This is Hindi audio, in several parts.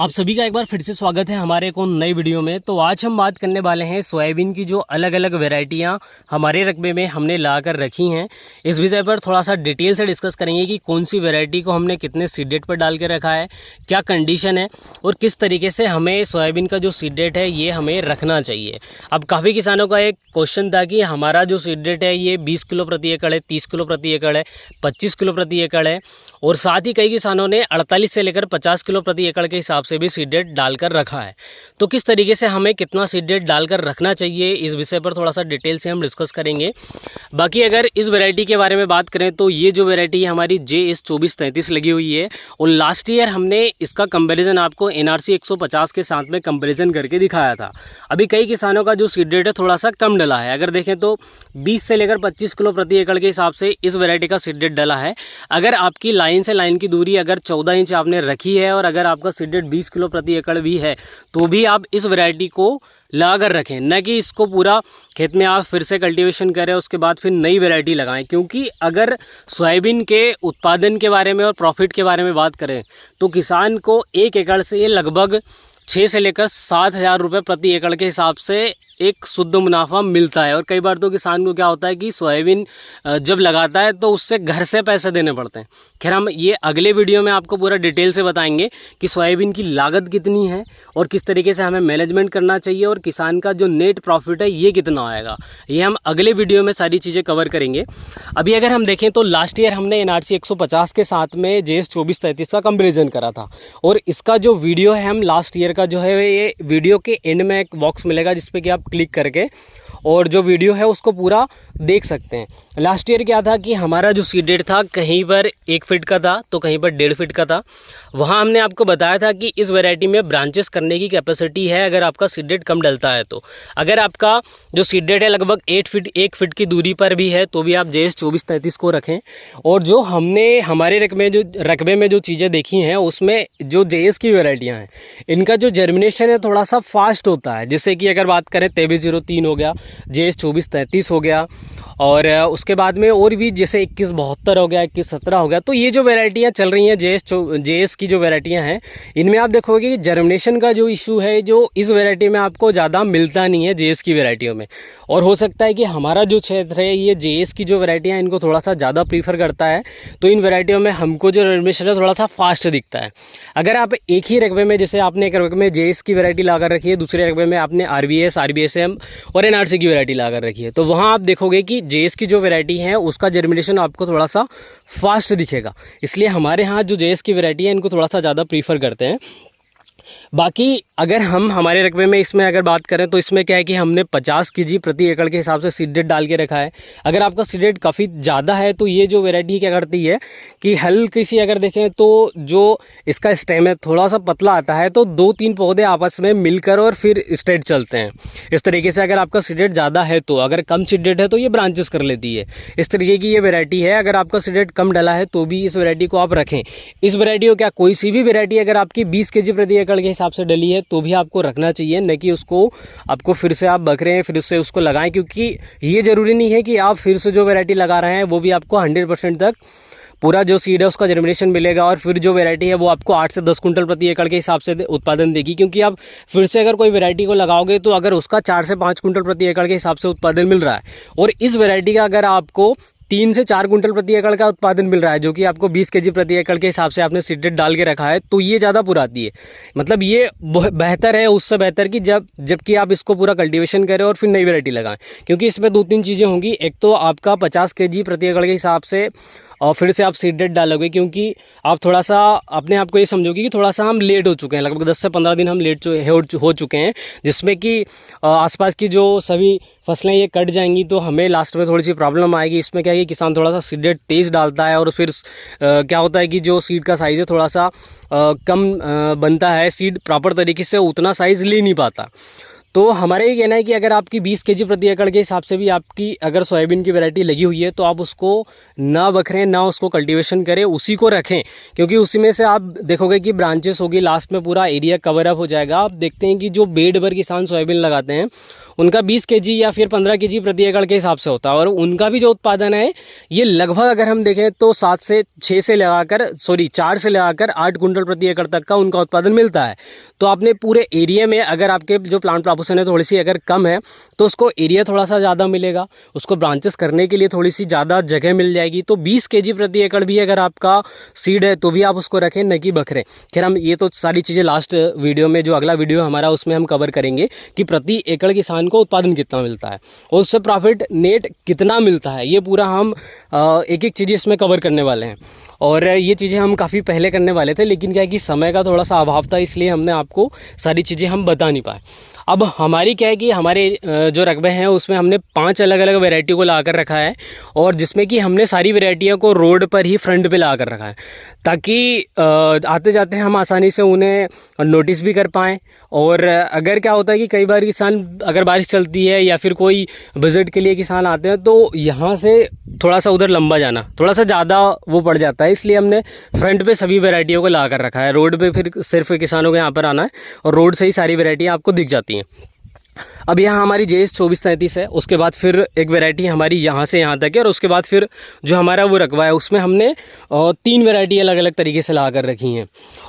आप सभी का एक बार फिर से स्वागत है हमारे एक नई वीडियो में। तो आज हम बात करने वाले हैं सोयाबीन की जो अलग अलग वैरायटियां हमारे रकबे में हमने ला कर रखी हैं। इस विषय पर थोड़ा सा डिटेल से डिस्कस करेंगे कि कौन सी वैरायटी को हमने कितने सीड डेट पर डाल के रखा है, क्या कंडीशन है और किस तरीके से हमें सोयाबीन का जो सीड डेट है ये हमें रखना चाहिए। अब काफ़ी किसानों का एक क्वेश्चन था कि हमारा जो सीड डेट है ये 20 किलो प्रति एकड़ है, 30 किलो प्रति एकड़ है, 25 किलो प्रति एकड़ है और साथ ही कई किसानों ने 48 से लेकर 50 किलो प्रति एकड़ के हिसाब से भी सीड डेट डालकर रखा है। तो किस तरीके से हमें कितना सीड डेट डालकर रखना चाहिए, इस विषय पर थोड़ा सा डिटेल से हम डिस्कस करेंगे। बाकी अगर इस वैरायटी के बारे में बात करें तो ये जो वैरायटी है हमारी JS 2433 लगी हुई है और लास्ट ईयर हमने इसका कंपैरिजन आपको NRC 150 के साथ में कंपैरिजन करके दिखाया था। अभी कई किसानों का जो सीड डेट है थोड़ा सा कम डला है। अगर देखें तो 20 से लेकर 25 किलो प्रति एकड़ के हिसाब से इस वैरायटी का सीड डेट डला है। अगर आपकी लाइन से लाइन की दूरी अगर 14 इंच आपने रखी है और अगर आपका सीड डेट 20 किलो प्रति एकड़ भी है तो भी आप इस वैरायटी को लगा कर रखें, न कि इसको पूरा खेत में आप फिर से कल्टीवेशन करें उसके बाद फिर नई वैरायटी लगाएं। क्योंकि अगर सोयाबीन के उत्पादन के बारे में और प्रॉफिट के बारे में बात करें तो किसान को 1 एकड़ से लगभग 6 से लेकर 7,000 रुपये प्रति एकड़ के हिसाब से एक शुद्ध मुनाफा मिलता है। और कई बार तो किसान को क्या होता है कि सोयाबीन जब लगाता है तो उससे घर से पैसे देने पड़ते हैं। खैर हम ये अगले वीडियो में आपको पूरा डिटेल से बताएंगे कि सोयाबीन की लागत कितनी है और किस तरीके से हमें मैनेजमेंट करना चाहिए और किसान का जो नेट प्रॉफिट है ये कितना आएगा, ये हम अगले वीडियो में सारी चीज़ें कवर करेंगे। अभी अगर हम देखें तो लास्ट ईयर हमने NRC 150 के साथ में JS 2433 का कंपेरिजन करा था और इसका जो वीडियो है हम लास्ट ईयर का जो है ये वीडियो के एंड में एक बॉक्स मिलेगा जिस पे कि आप क्लिक करके और जो वीडियो है उसको पूरा देख सकते हैं। लास्ट ईयर क्या था कि हमारा जो सीड डेट था कहीं पर 1 फीट का था तो कहीं पर 1.5 फीट का था। वहाँ हमने आपको बताया था कि इस वैरायटी में ब्रांचेस करने की कैपेसिटी है अगर आपका सीड डेट कम डलता है तो। अगर आपका जो सीड डेट है लगभग 1 फीट की दूरी पर भी है तो भी आप JS 2433 को रखें। और जो हमने हमारे रकबे में जो चीज़ें देखी हैं उसमें जो JS की वैरायटियाँ हैं इनका जो जर्मिनेशन है थोड़ा सा फास्ट होता है। जैसे कि अगर बात करें 2303 हो गया, JS 2433 हो गया और उसके बाद में और भी जैसे 2172 हो गया, 2117 हो गया। तो ये जो वैरायटियाँ चल रही हैं JS की जो वैरायटियाँ हैं इनमें आप देखोगे कि जर्मिनेशन का जो इशू है जो इस वैरायटी में आपको ज़्यादा मिलता नहीं है JS की वैरायटियों में। और हो सकता है कि हमारा जो क्षेत्र है ये JS की जो वैरायटियाँ हैं इनको थोड़ा सा ज़्यादा प्रीफर करता है तो इन वैरायटियों में हमको जो जर्मिनेशन है थोड़ा सा फास्ट दिखता है। अगर आप एक ही रकबे में जैसे आपने एक रकबे में JS की वैरायटी ला कर रखी है, दूसरे रकबे में आपने RBS, RBSM और NRC की वैरायटी ला कर रखी है तो वहाँ आप देखोगे कि JS की जो वैरायटी है उसका जर्मिनेशन आपको थोड़ा सा फास्ट दिखेगा। इसलिए हमारे यहाँ जो JS की वैरायटी है इनको थोड़ा सा ज़्यादा प्रीफर करते हैं। बाकी अगर हम हमारे रकबे में इसमें अगर बात करें तो इसमें क्या है कि हमने 50 kg प्रति एकड़ के हिसाब से सीड डेट डाल के रखा है। अगर आपका सीड डेट काफ़ी ज़्यादा है तो ये जो वैरायटी क्या करती है कि हल्की सी अगर देखें तो जो इसका स्टेम है थोड़ा सा पतला आता है तो 2-3 पौधे आपस में मिलकर और फिर स्ट्रेट चलते हैं। इस तरीके से अगर आपका सीड डेट ज़्यादा है तो, अगर कम सीड डेट है तो ये ब्रांचेस कर लेती है। इस तरीके की ये वैरायटी है। अगर आपका सीड डेट कम डला है तो भी इस वैरायटी को आप रखें। इस वैरायटी को क्या कोई सी भी वैरायटी अगर आपकी 20 kg प्रति एकड़ के हिसाब से डली है तो भी आपको रखना चाहिए, न कि उसको आपको फिर से आप बकरें हैं फिर से उसको लगाएं। क्योंकि ये ज़रूरी नहीं है कि आप फिर से जो वैरायटी लगा रहे हैं वो भी आपको 100% तक पूरा जो सीड है उसका जर्मिनेशन मिलेगा और फिर जो वैरायटी है वो आपको 8 से 10 कुंटल प्रति एकड़ के हिसाब से उत्पादन देगी। क्योंकि आप फिर से अगर कोई वैरायटी को लगाओगे तो अगर उसका 4 से 5 कुंटल प्रति एकड़ के हिसाब से उत्पादन मिल रहा है और इस वैरायटी का अगर आपको 3 से 4 कुंटल प्रति एकड़ का उत्पादन मिल रहा है जो कि आपको 20 kg प्रति एकड़ के हिसाब से आपने सीड डेट डाल के रखा है तो ये ज़्यादा पुराती है। मतलब ये बेहतर है उससे बेहतर कि जबकि आप इसको पूरा कल्टीवेशन करें और फिर नई वैरायटी लगाएं। क्योंकि इसमें 2-3 चीज़ें होंगी। एक तो आपका 50 kg प्रति एकड़ के हिसाब से और फिर से आप सीड डेट डालोगे क्योंकि आप थोड़ा सा अपने आप को ये समझोगे कि थोड़ा सा हम लेट हो चुके हैं, लगभग 10 से 15 दिन हम लेट हो चुके हैं जिसमें कि आसपास की जो सभी फसलें ये कट जाएंगी तो हमें लास्ट में थोड़ी सी प्रॉब्लम आएगी। इसमें क्या है कि किसान थोड़ा सा सीड डेट तेज़ डालता है और फिर क्या होता है कि जो सीड का साइज़ है थोड़ा सा कम बनता है, सीड प्रॉपर तरीके से उतना साइज़ ले नहीं पाता। तो हमारा ये कहना है कि अगर आपकी 20 kg प्रति एकड़ के हिसाब से भी आपकी अगर सोयाबीन की वैरायटी लगी हुई है तो आप उसको ना बखरें ना उसको कल्टीवेशन करें, उसी को रखें। क्योंकि उसी में से आप देखोगे कि ब्रांचेस होगी, लास्ट में पूरा एरिया कवर अप हो जाएगा। आप देखते हैं कि जो बेड पर किसान सोयाबीन लगाते हैं उनका 20 केजी या फिर 15 केजी प्रति एकड़ के हिसाब से होता है। और उनका भी जो उत्पादन है ये लगभग अगर हम देखें तो 4 से लगाकर 8 कुंटल प्रति एकड़ तक का उनका उत्पादन मिलता है। तो आपने पूरे एरिया में अगर आपके जो प्लांट प्रपोर्शन है थोड़ी सी अगर कम है तो उसको एरिया थोड़ा सा ज़्यादा मिलेगा, उसको ब्रांचेस करने के लिए थोड़ी सी ज़्यादा जगह मिल जाएगी। तो 20 केजी प्रति एकड़ भी अगर आपका सीड है तो भी आप उसको रखें, न कि बखरे। खैर हम ये तो सारी चीज़ें लास्ट वीडियो में, जो अगला वीडियो हमारा उसमें हम कवर करेंगे कि प्रति एकड़ किसान को उत्पादन कितना मिलता है और उससे प्रॉफिट नेट कितना मिलता है। ये पूरा हम एक एक चीज़ इसमें कवर करने वाले हैं। और ये चीज़ें हम काफ़ी पहले करने वाले थे, लेकिन क्या है कि समय का थोड़ा सा अभाव था, इसलिए हमने आपको सारी चीज़ें हम बता नहीं पाए। अब हमारी क्या है कि हमारे जो रकबे हैं उसमें हमने 5 अलग अलग वैरायटी को ला कर रखा है, और जिसमें कि हमने सारी वैरायटियों को रोड पर ही फ्रंट पे ला कर रखा है, ताकि आते जाते हम आसानी से उन्हें नोटिस भी कर पाएँ। और अगर क्या होता है कि कई बार किसान, अगर बारिश चलती है या फिर कोई विज़िट के लिए किसान आते हैं तो यहाँ से थोड़ा सा उधर लंबा जाना थोड़ा सा ज़्यादा वो पड़ जाता है, इसलिए हमने फ्रंट पे सभी वैरायटियों को ला कर रखा है। रोड पे फिर सिर्फ किसानों को यहाँ पर आना है और रोड से ही सारी वैरायटियाँ आपको दिख जाती हैं। अब यहाँ हमारी JS 2433 है, उसके बाद फिर एक वैरायटी हमारी यहाँ से यहाँ तक है, और उसके बाद फिर जो हमारा वो रकबा है उसमें हमने 3 वैरायटी अलग अलग तरीके से ला कर रखी हैं।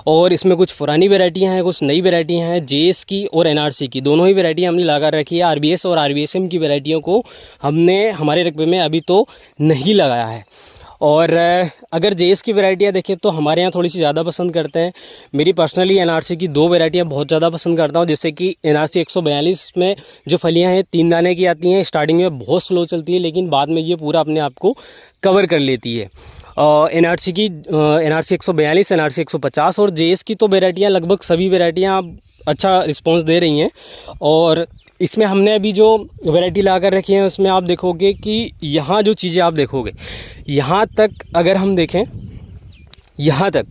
और इसमें कुछ पुरानी वैरायटियाँ हैं, कुछ नई वैरायटियाँ हैं, JS की और NRC की दोनों ही वैरायटी हमने ला कर रखी है। RBS और RBSM की वैरायटियों को हमने हमारे रकबे में अभी तो नहीं लगाया है। और अगर JS की वैरायटियाँ देखें तो हमारे यहाँ थोड़ी सी ज़्यादा पसंद करते हैं। मेरी पर्सनली NRC की 2 वैरायटियाँ बहुत ज़्यादा पसंद करता हूँ, जैसे कि NRC 142 में जो फलियाँ हैं 3 दाने की आती हैं, स्टार्टिंग में बहुत स्लो चलती है लेकिन बाद में ये पूरा अपने आप को कवर कर लेती है। NRC 142, NRC 150 और JS की तो वैरायटियाँ लगभग सभी वैरायटियाँ अच्छा रिस्पॉन्स दे रही हैं। और इसमें हमने अभी जो वैरायटी ला कर रखी है उसमें आप देखोगे कि यहाँ जो चीज़ें आप देखोगे, यहाँ तक अगर हम देखें यहाँ तक,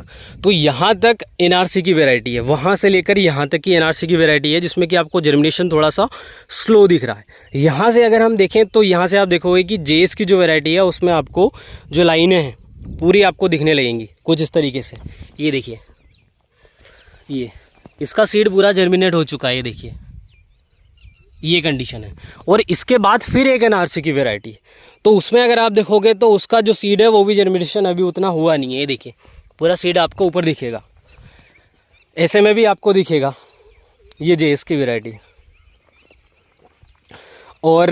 तो यहाँ तक NRC की वैरायटी है, वहाँ से लेकर यहाँ तक की NRC की वैरायटी है, जिसमें कि आपको जर्मिनेशन थोड़ा सा स्लो दिख रहा है। यहाँ से अगर हम देखें तो यहाँ से आप देखोगे कि JS की जो वैरायटी है उसमें आपको जो लाइनें हैं पूरी आपको दिखने लगेंगी कुछ इस तरीके से। ये देखिए, ये इसका सीड पूरा जर्मिनेट हो चुका है, ये देखिए ये कंडीशन है। और इसके बाद फिर एक NRC की वैरायटी, तो उसमें अगर आप देखोगे तो उसका जो सीड है वो भी जर्मिनेशन अभी उतना हुआ नहीं है। ये देखिए पूरा सीड आपको ऊपर दिखेगा, ऐसे में भी आपको दिखेगा ये JS की वैरायटी। और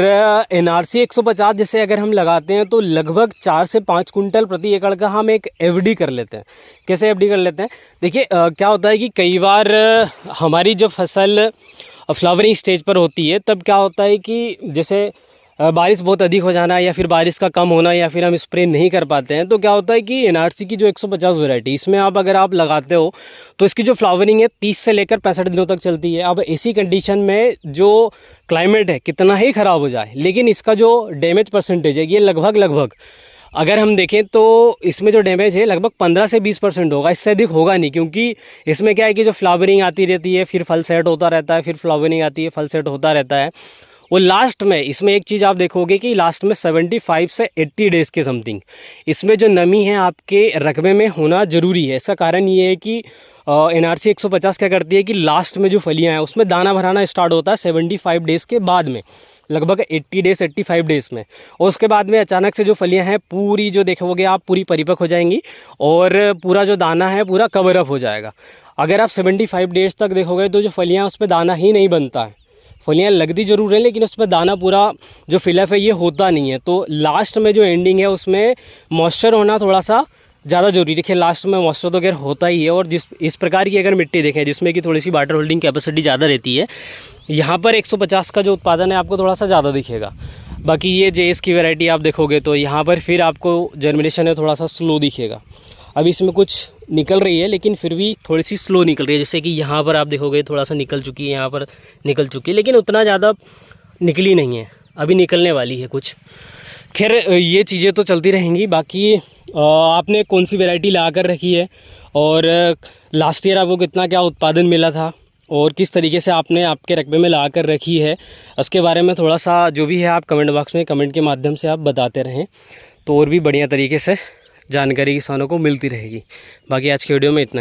NRC 150 जैसे अगर हम लगाते हैं तो लगभग 4 से 5 कुंटल प्रति एकड़ का हम एक FD कर लेते हैं। कैसे FD कर लेते हैं, देखिए क्या होता है कि कई बार हमारी जो फसल फ्लावरिंग स्टेज पर होती है तब क्या होता है कि जैसे बारिश बहुत अधिक हो जाना या फिर बारिश का कम होना या फिर हम स्प्रे नहीं कर पाते हैं, तो क्या होता है कि NRC की जो 150 वैरायटी, इसमें आप अगर आप लगाते हो तो इसकी जो फ्लावरिंग है 30 से लेकर 65 दिनों तक चलती है। अब ऐसी कंडीशन में जो क्लाइमेट है कितना ही ख़राब हो जाए, लेकिन इसका जो डैमेज परसेंटेज है ये लगभग अगर हम देखें तो इसमें जो डैमेज है लगभग 15 से 20% होगा, इससे अधिक होगा नहीं। क्योंकि इसमें क्या है कि जो फ्लावरिंग आती रहती है, फिर फल सेट होता रहता है, फिर फ्लावरिंग आती है, फल सेट होता रहता है। वो लास्ट में इसमें एक चीज़ आप देखोगे कि लास्ट में 75 से 80 डेज़ के समथिंग इसमें जो नमी है आपके रकबे में होना ज़रूरी है। इसका कारण ये है कि NRC 150 क्या करती है कि लास्ट में जो फलियाँ हैं उसमें दाना भराना स्टार्ट होता है 75 डेज़ के बाद में, लगभग 80 डेज़ 85 डेज़ में। और उसके बाद में अचानक से जो फलियां हैं पूरी जो देखोगे आप पूरी परिपक्व हो जाएंगी और पूरा जो दाना है पूरा कवर अप हो जाएगा। अगर आप 75 डेज़ तक देखोगे तो जो फलियां उस पर दाना ही नहीं बनता है, फलियां लगती ज़रूर है लेकिन उस पर दाना पूरा जो फिलअप है ये होता नहीं है। तो लास्ट में जो एंडिंग है उसमें मॉइस्चर होना थोड़ा सा ज़्यादा जरूरी। देखिए लास्ट में मॉइस्चर तो खैर होता ही है, और इस प्रकार की अगर मिट्टी देखें जिसमें कि थोड़ी सी वाटर होल्डिंग कैपेसिटी ज़्यादा रहती है, यहाँ पर 150 का जो उत्पादन है आपको थोड़ा सा ज़्यादा दिखेगा। बाकी ये JS की वैरायटी आप देखोगे तो यहाँ पर फिर आपको जर्मिनेशन है थोड़ा सा स्लो दिखेगा। अभी इसमें कुछ निकल रही है लेकिन फिर भी थोड़ी सी स्लो निकल रही है, जैसे कि यहाँ पर आप देखोगे थोड़ा सा निकल चुकी है, यहाँ पर निकल चुकी है, लेकिन उतना ज़्यादा निकली नहीं है, अभी निकलने वाली है कुछ। खैर ये चीज़ें तो चलती रहेंगी। बाकी आपने कौन सी वैरायटी ला कर रखी है और लास्ट ईयर आपको कितना क्या उत्पादन मिला था और किस तरीके से आपने आपके रकबे में ला कर रखी है, उसके बारे में थोड़ा सा जो भी है आप कमेंट बॉक्स में कमेंट के माध्यम से आप बताते रहें, तो और भी बढ़िया तरीके से जानकारी किसानों को मिलती रहेगी। बाकी आज के वीडियो में इतना ही।